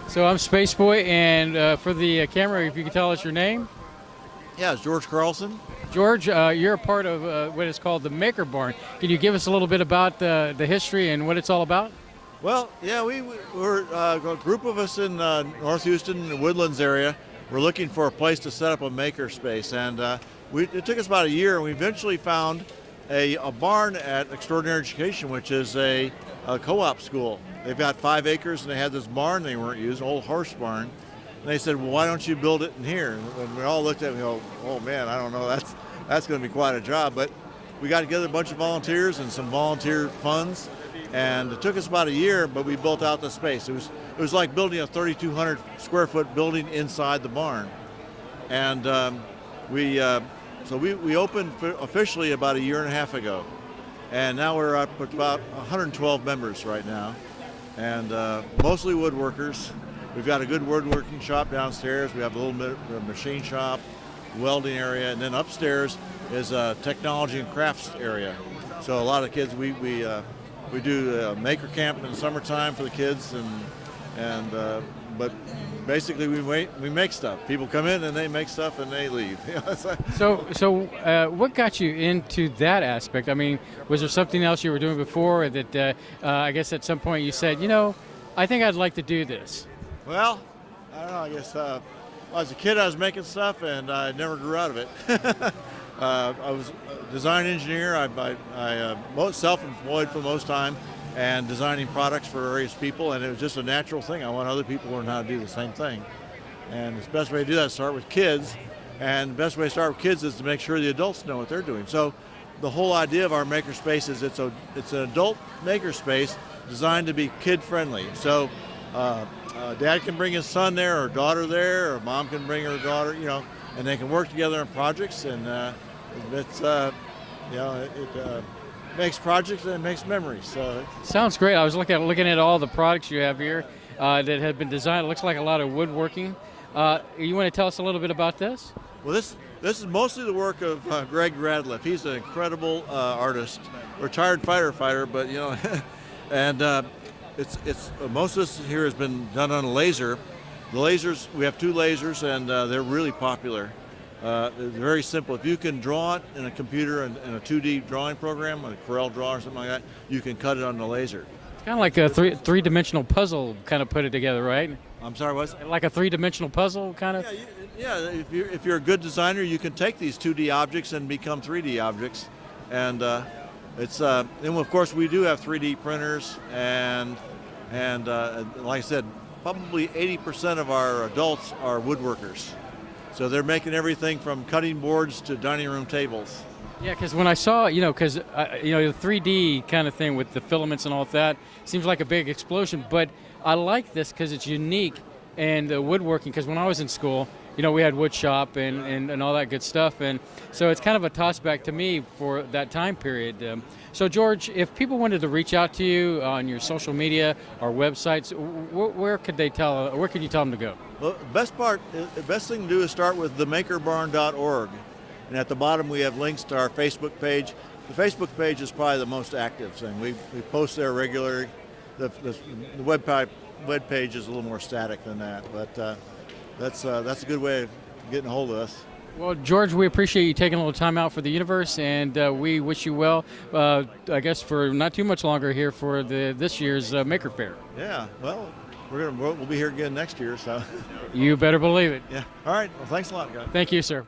So I'm Spaceboy, and for the camera, if you could tell us your name. Yeah, it's George Carlson. George, you're a part of what is called the MakerBarn. Can you give us a little bit about the history and what it's all about? Well, yeah, we're a group of us in North Houston, the Woodlands area. We're looking for a place to set up a maker space, and it took us about a year, and we eventually found a barn at Extraordinary Education, which is a co-op school. They've got 5 acres, and they had this barn they weren't using, an old horse barn. And they said, well, why don't you build it in here? And we all looked at it and go, oh man, I don't know, that's going to be quite a job. But we got together a bunch of volunteers and some volunteer funds, and it took us about a year, but we built out the space. It was like building a 3,200 square foot building inside the barn. And we opened officially about a year and a half ago. And now we're up at about 112 members right now, and mostly woodworkers. We've got a good woodworking shop downstairs. We have a little machine shop, welding area, and then upstairs is a technology and crafts area. So a lot of kids, we do maker camp in the summertime for the kids, but basically we make stuff. People come in and they make stuff and they leave. So what got you into that aspect? I mean, was there something else you were doing before that I guess at some point you said, I think I'd like to do this? Well, I don't know. I guess as a kid I was making stuff and I never grew out of it. I was a design engineer. I self-employed for the most time, and designing products for various people, and it was just a natural thing. I want other people to learn how to do the same thing. And the best way to do that is start with kids, and the best way to start with kids is to make sure the adults know what they're doing. So the whole idea of our makerspace is it's an adult makerspace designed to be kid-friendly. So dad can bring his son there, or daughter there, or mom can bring her daughter, and they can work together on projects, and it makes projects and it makes memories. So sounds great. I was looking at all the products you have here that have been designed. It looks like a lot of woodworking. You want to tell us a little bit about this? Well, this is mostly the work of Greg Radliff. He's an incredible artist, retired fighter, but and it's most of this here has been done on a laser. The lasers, we have 2 lasers, and they're really popular. They're very simple. If you can draw it in a computer in a 2D drawing program, a Corel Draw or something like that, you can cut it on the laser. It's kind of like a three-dimensional puzzle, kind of put it together, right? I'm sorry, what's like a 3-dimensional puzzle, kind of? Yeah. If you're a good designer, you can take these 2D objects and become 3D objects, and and of course we do have 3D printers, and like I said, probably 80% of our adults are woodworkers. So they're making everything from cutting boards to dining room tables. Yeah, because when I saw, the 3D kind of thing with the filaments and all of that seems like a big explosion. But I like this because it's unique, and the woodworking. Because when I was in school, we had wood shop and all that good stuff, and so it's kind of a toss back to me for that time period. So George, if people wanted to reach out to you on your social media or websites, where could you tell them to go? Well, the best thing to do is start with themakerbarn.org, and at the bottom we have links to our Facebook page. The Facebook page is probably the most active thing. We post there regularly. The web page is a little more static than that, but that's a good way of getting a hold of us. Well, George, we appreciate you taking a little time out for the universe, and we wish you well, I guess, for not too much longer here for this year's Maker Fair. Yeah, well, we'll be here again next year, so. You better believe it. Yeah. All right. Well, thanks a lot, guys. Thank you, sir.